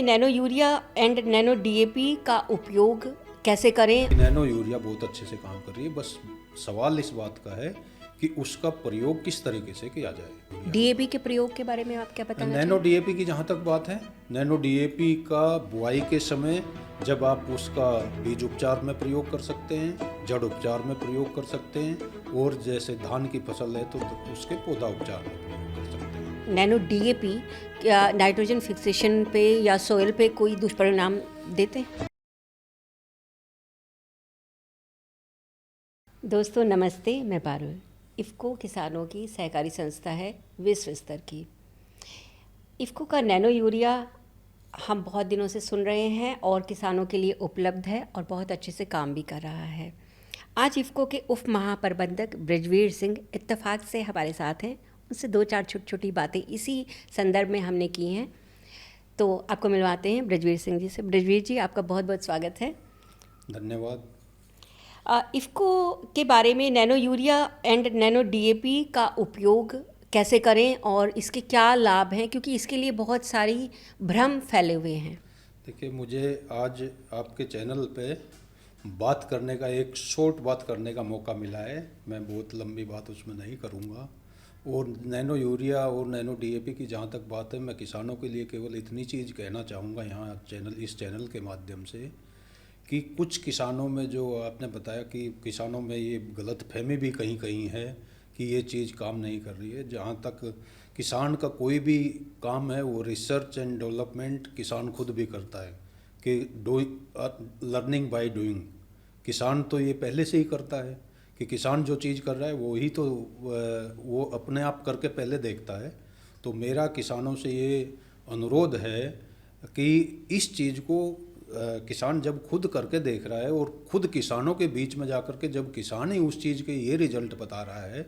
Nano urea and nano DAP का उपयोग कैसे करें? नैनो यूरिया बहुत अच्छे से काम कर रही है। बस सवाल इस बात का है कि उसका प्रयोग किस तरीके से किया जाए। डीएपी के प्रयोग के बारे में आप क्या बताना नैनो चाहेंगे? डीएपी की जहाँ तक बात है, नैनो डीएपी का बुआई के समय जब आप उसका बीज उपचार में प्रयोग कर सकते हैं, जड़ उपचार में प्रयोग कर सकते हैं, और जैसे धान की फसल है तो उसके पौधा उपचार में प्रयोग कर सकते हैं। नैनो डीएपी क्या नाइट्रोजन फिक्सेशन पे या सोइल पे कोई दुष्परिणाम देते हैं? दोस्तों नमस्ते, मैं पारुल। इफ़को किसानों की सहकारी संस्था है विश्व स्तर की। इफ़को का नैनो यूरिया हम बहुत दिनों से सुन रहे हैं और किसानों के लिए उपलब्ध है और बहुत अच्छे से काम भी कर रहा है। आज इफ़को के उप महाप्रबंधक बृजवीर सिंह इत्तेफाक से हमारे साथ हैं। उनसे दो चार छोटी छोटी बातें इसी संदर्भ में हमने की हैं, तो आपको मिलवाते हैं बृजवीर सिंह जी से। बृजवीर जी, आपका बहुत बहुत स्वागत है। धन्यवाद। इफ़को के बारे में nano urea and nano DAP का उपयोग कैसे करें और इसके क्या लाभ हैं, क्योंकि इसके लिए बहुत सारी भ्रम फैले हुए हैं। देखिए, मुझे आज आपके चैनल पे बात करने का, एक शॉर्ट बात करने का मौका मिला है। मैं बहुत लंबी बात उसमें नहीं करूँगा। और नैनो यूरिया और नैनो डीएपी की जहाँ तक बात है, मैं किसानों के लिए केवल इतनी चीज़ कहना चाहूँगा यहाँ इस चैनल के माध्यम से, कि कुछ किसानों में जो आपने बताया कि किसानों में ये गलतफहमी भी कहीं कहीं है कि ये चीज़ काम नहीं कर रही है। जहाँ तक किसान का कोई भी काम है, वो रिसर्च एंड डेवलपमेंट किसान खुद भी करता है, कि लर्निंग बाय डूइंग। किसान तो ये पहले से ही करता है कि किसान जो चीज़ कर रहा है वो ही तो वो अपने आप करके पहले देखता है। तो मेरा किसानों से ये अनुरोध है कि इस चीज़ को किसान जब खुद करके देख रहा है और खुद किसानों के बीच में जाकर के जब किसान ही उस चीज़ के ये रिजल्ट बता रहा है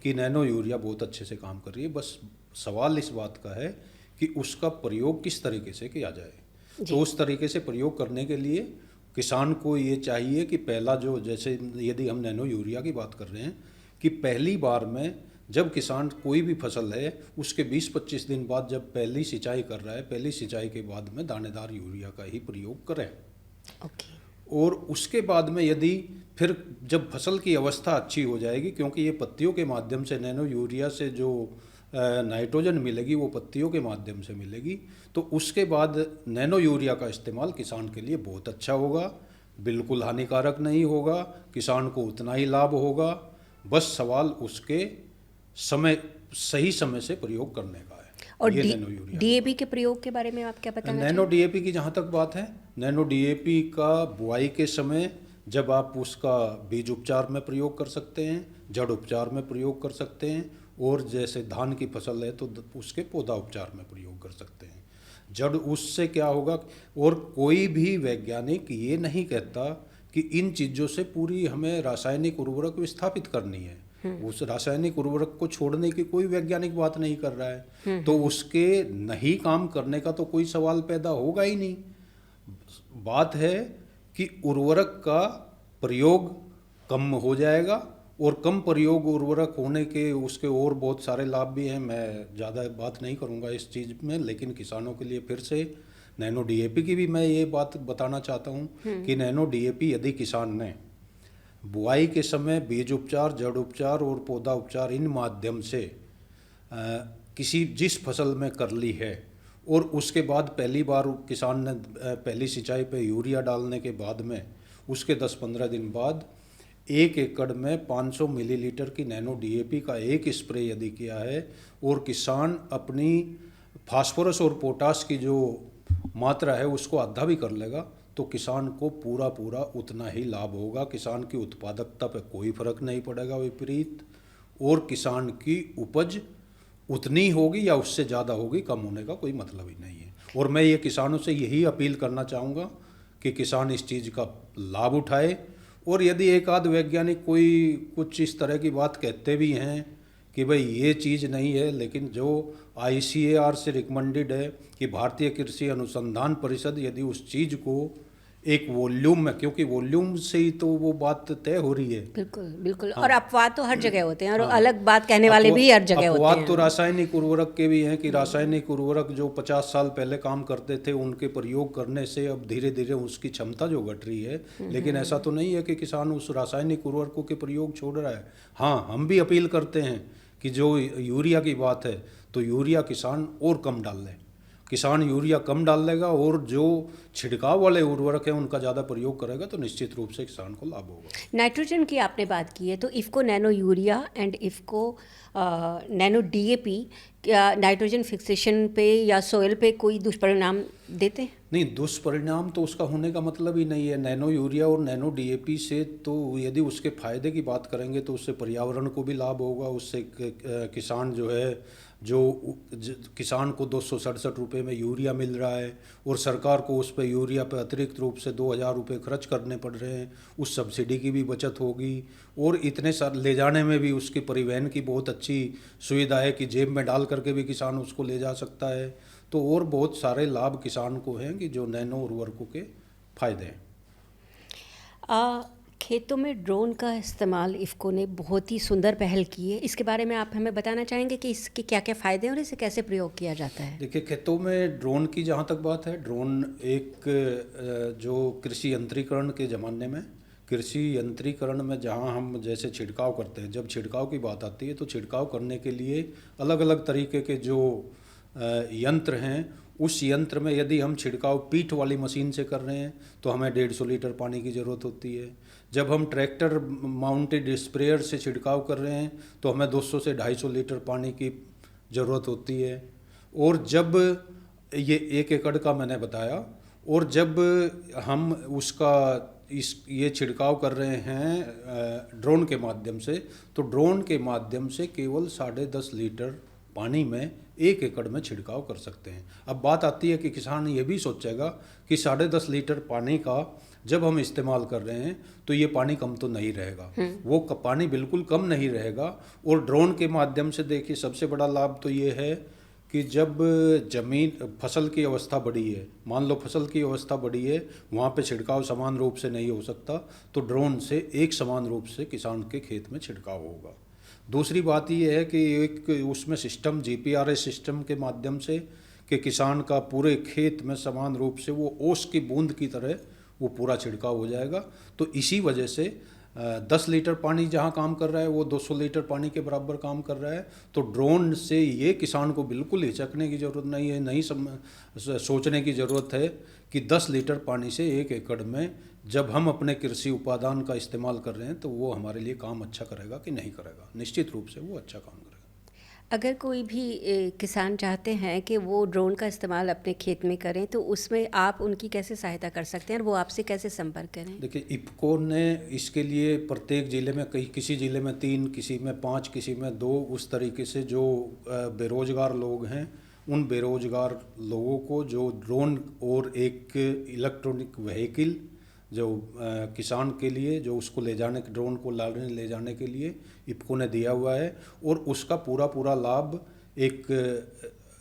कि नैनो यूरिया बहुत अच्छे से काम कर रही है, बस सवाल इस बात का है कि उसका प्रयोग किस तरीके से किया जाए। तो उस तरीके से प्रयोग करने के लिए किसान को ये चाहिए कि पहला जो, जैसे यदि हम नैनो यूरिया की बात कर रहे हैं, कि पहली बार में जब किसान कोई भी फसल है उसके 20-25 दिन बाद जब पहली सिंचाई कर रहा है, पहली सिंचाई के बाद में दानेदार यूरिया का ही प्रयोग करें। और उसके बाद में यदि फिर जब फसल की अवस्था अच्छी हो जाएगी, क्योंकि ये पत्तियों के माध्यम से नैनो यूरिया से जो नाइट्रोजन मिलेगी वो पत्तियों के माध्यम से मिलेगी, तो उसके बाद नैनो यूरिया का इस्तेमाल किसान के लिए बहुत अच्छा होगा, बिल्कुल हानिकारक नहीं होगा, किसान को उतना ही लाभ होगा। बस सवाल उसके सही समय से प्रयोग करने का है। और ये नैनो यूरिया डीएपी के प्रयोग के बारे में आप क्या बताना नैनो चाहेंगे? डीएपी की जहाँ तक बात है, नैनो डीएपी का बुआई के समय जब आप उसका बीज उपचार में प्रयोग कर सकते हैं, जड़ उपचार में प्रयोग कर सकते हैं, और जैसे धान की फसल है तो उसके पौधा उपचार में प्रयोग कर सकते हैं। जड़ उससे क्या होगा, और कोई भी वैज्ञानिक ये नहीं कहता कि इन चीज़ों से पूरी हमें रासायनिक उर्वरक विस्थापित करनी है। उस रासायनिक उर्वरक को छोड़ने की कोई वैज्ञानिक बात नहीं कर रहा है, तो उसके नहीं काम करने का तो कोई सवाल पैदा होगा ही नहीं। बात है कि उर्वरक का प्रयोग कम हो जाएगा, और कम प्रयोग उर्वरक होने के उसके और बहुत सारे लाभ भी हैं। मैं ज़्यादा बात नहीं करूंगा इस चीज़ में, लेकिन किसानों के लिए फिर से नैनो डीएपी की भी मैं ये बात बताना चाहता हूँ कि नैनो डीएपी यदि किसान ने बुआई के समय बीज उपचार, जड़ उपचार और पौधा उपचार इन माध्यम से किसी जिस फसल में कर ली है, और उसके बाद पहली बार किसान ने पहली सिंचाई पे यूरिया डालने के बाद में उसके 10-15 दिन बाद 1 एकड़ में 500 मिलीलीटर की नैनो डीएपी का एक स्प्रे यदि किया है, और किसान अपनी फास्फोरस और पोटास की जो मात्रा है उसको आधा भी कर लेगा, तो किसान को पूरा पूरा उतना ही लाभ होगा। किसान की उत्पादकता पे कोई फर्क नहीं पड़ेगा विपरीत, और किसान की उपज उतनी होगी या उससे ज़्यादा होगी, कम होने का कोई मतलब ही नहीं है। और मैं ये किसानों से यही अपील करना चाहूँगा कि किसान इस चीज़ का लाभ उठाए। और यदि एक आध वैज्ञानिक कोई कुछ इस तरह की बात कहते भी हैं कि भाई ये चीज़ नहीं है, लेकिन जो ICAR से रिकमेंडेड है कि भारतीय कृषि अनुसंधान परिषद यदि उस चीज़ को एक वॉल्यूम में, क्योंकि वॉल्यूम से ही तो वो बात तय हो रही है। बिल्कुल बिल्कुल। हाँ। और अपवाद तो हर जगह होते हैं, और हाँ। अलग बात कहने वाले भी हर जगह होते अपवाद हैं। तो रासायनिक उर्वरक के भी हैं कि रासायनिक उर्वरक जो 50 साल पहले काम करते थे, उनके प्रयोग करने से अब धीरे धीरे उसकी क्षमता जो घट रही है। लेकिन ऐसा तो नहीं है कि किसान उस रासायनिक उर्वरकों के प्रयोग छोड़ रहा है। हाँ, हम भी अपील करते हैं कि जो यूरिया की बात है, तो यूरिया किसान और कम डाल लें। किसान यूरिया कम डालेगा और जो छिड़काव वाले उर्वरक हैं उनका ज़्यादा प्रयोग करेगा, तो निश्चित रूप से किसान को लाभ होगा। नाइट्रोजन की आपने बात की है, तो IFFCO nano urea and IFFCO nano DAP क्या नाइट्रोजन फिक्सेशन पे या सोयल पे कोई दुष्परिणाम देते हैं? नहीं, दुष्परिणाम तो उसका होने का मतलब ही नहीं है। नैनो यूरिया और नैनो डीएपी से तो यदि उसके फायदे की बात करेंगे तो उससे पर्यावरण को भी लाभ होगा। उससे किसान जो है, किसान को 267 रुपये में यूरिया मिल रहा है और सरकार को उस पर यूरिया पर अतिरिक्त रूप से 2000 रुपये खर्च करने पड़ रहे हैं। उस सब्सिडी की भी बचत होगी और इतने सारे ले जाने में भी उसकी परिवहन की बहुत अच्छी सुविधा है कि जेब में डाल करके भी किसान उसको ले जा सकता है। तो और बहुत सारे लाभ किसान को हैं कि जो नैनो उर्वरकों के फायदे हैं। खेतों में ड्रोन का इस्तेमाल इफ़को ने बहुत ही सुंदर पहल की है। इसके बारे में आप हमें बताना चाहेंगे कि इसके क्या क्या फ़ायदे हैं और इसे कैसे प्रयोग किया जाता है? देखिए, खेतों में ड्रोन की जहाँ तक बात है, ड्रोन एक जो कृषि यंत्रीकरण के ज़माने में, कृषि यंत्रीकरण में जहाँ हम जैसे छिड़काव करते हैं, जब छिड़काव की बात आती है तो छिड़काव करने के लिए अलग अलग तरीके के जो यंत्र हैं, उस यंत्र में यदि हम छिड़काव पीठ वाली मशीन से कर रहे हैं तो हमें 150 लीटर पानी की ज़रूरत होती है। जब हम ट्रैक्टर माउंटेड स्प्रेयर से छिड़काव कर रहे हैं तो हमें 200 से 250 लीटर पानी की ज़रूरत होती है। और जब ये 1 एकड़ का मैंने बताया, और जब हम उसका ये छिड़काव कर रहे हैं ड्रोन के माध्यम से, तो ड्रोन के माध्यम से केवल 10.5 लीटर पानी में 1 एकड़ में छिड़काव कर सकते हैं। अब बात आती है कि किसान ये भी सोचेगा कि 10.5 लीटर पानी का जब हम इस्तेमाल कर रहे हैं तो ये पानी कम तो नहीं रहेगा। वो पानी बिल्कुल कम नहीं रहेगा। और ड्रोन के माध्यम से देखिए, सबसे बड़ा लाभ तो ये है कि जब जमीन फसल की अवस्था बड़ी है, मान लो फसल की अवस्था बड़ी है, वहाँ पे छिड़काव समान रूप से नहीं हो सकता, तो ड्रोन से एक समान रूप से किसान के खेत में छिड़काव होगा। दूसरी बात ये है कि एक उसमें सिस्टम जीपीआरएस सिस्टम के माध्यम से कि किसान का पूरे खेत में समान रूप से वो ओस की बूंद की तरह वो पूरा छिड़काव हो जाएगा। तो इसी वजह से 10 लीटर पानी जहाँ काम कर रहा है वो 200 लीटर पानी के बराबर काम कर रहा है। तो ड्रोन से ये किसान को बिल्कुल हिचकने की ज़रूरत नहीं है, नहीं सोचने की ज़रूरत है कि 10 लीटर पानी से 1 एकड़ में जब हम अपने कृषि उपादान का इस्तेमाल कर रहे हैं तो वो हमारे लिए काम अच्छा करेगा कि नहीं करेगा। निश्चित रूप से वो अच्छा काम करेगा। अगर कोई भी किसान चाहते हैं कि वो ड्रोन का इस्तेमाल अपने खेत में करें, तो उसमें आप उनकी कैसे सहायता कर सकते हैं और वो आपसे कैसे संपर्क करें? देखिए, इफ़को ने इसके लिए प्रत्येक ज़िले में किसी ज़िले में 3, किसी में 5, किसी में 2, उस तरीके से जो बेरोज़गार लोग हैं उन बेरोज़गार लोगों को जो ड्रोन और एक इलेक्ट्रॉनिक व्हीकल जो किसान के लिए जो उसको ले जाने, ड्रोन को ले जाने के लिए इफ़को ने दिया हुआ है। और उसका पूरा लाभ एक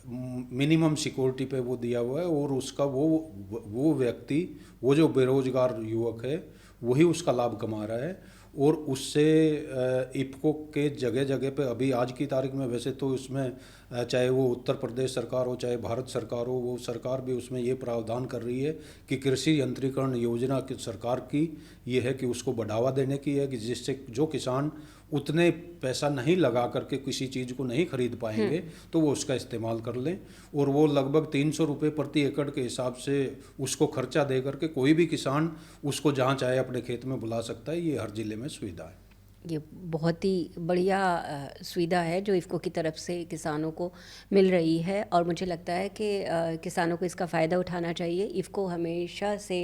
मिनिमम सिक्योरिटी पे वो दिया हुआ है। और उसका वो व्यक्ति, वो जो बेरोजगार युवक है, वही उसका लाभ कमा रहा है। और उससे इफ़को के जगह जगह पे अभी आज की तारीख में, वैसे तो उसमें चाहे वो उत्तर प्रदेश सरकार हो चाहे भारत सरकार हो, वो सरकार भी उसमें ये प्रावधान कर रही है कि कृषि यंत्रीकरण योजना की सरकार की ये है कि उसको बढ़ावा देने की है कि जिससे जो किसान उतने पैसा नहीं लगा करके किसी चीज़ को नहीं खरीद पाएंगे तो वो उसका इस्तेमाल कर लें। और वो लगभग 300 रुपये प्रति एकड़ के हिसाब से उसको खर्चा दे करके कोई भी किसान उसको जहाँ चाहे अपने खेत में बुला सकता है। ये हर ज़िले में सुविधा है। ये बहुत ही बढ़िया सुविधा है जो इफ़को की तरफ से किसानों को मिल रही है, और मुझे लगता है कि किसानों को इसका फ़ायदा उठाना चाहिए। इफ़को हमेशा से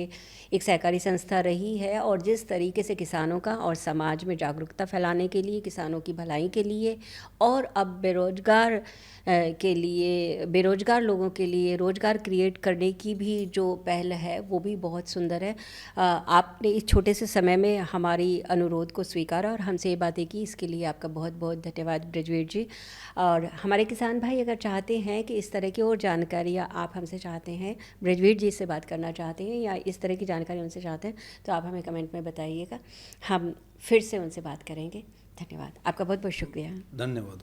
एक सहकारी संस्था रही है और जिस तरीके से किसानों का और समाज में जागरूकता फैलाने के लिए, किसानों की भलाई के लिए, और अब बेरोजगार के लिए, बेरोज़गार लोगों के लिए रोज़गार क्रिएट करने की भी जो पहल है वो भी बहुत सुंदर है। आपने इस छोटे से समय में हमारी अनुरोध को स्वीकारा और हमसे ये बातें की, इसके लिए आपका बहुत बहुत धन्यवाद ब्रजवीर जी। और हमारे किसान भाई अगर चाहते हैं कि इस तरह की और जानकारियाँ आप हमसे चाहते हैं, ब्रजवीर जी से बात करना चाहते हैं या इस तरह की जानकारी उनसे चाहते हैं, तो आप हमें कमेंट में बताइएगा, हम फिर से उनसे बात करेंगे। धन्यवाद, आपका बहुत बहुत शुक्रिया। धन्यवाद।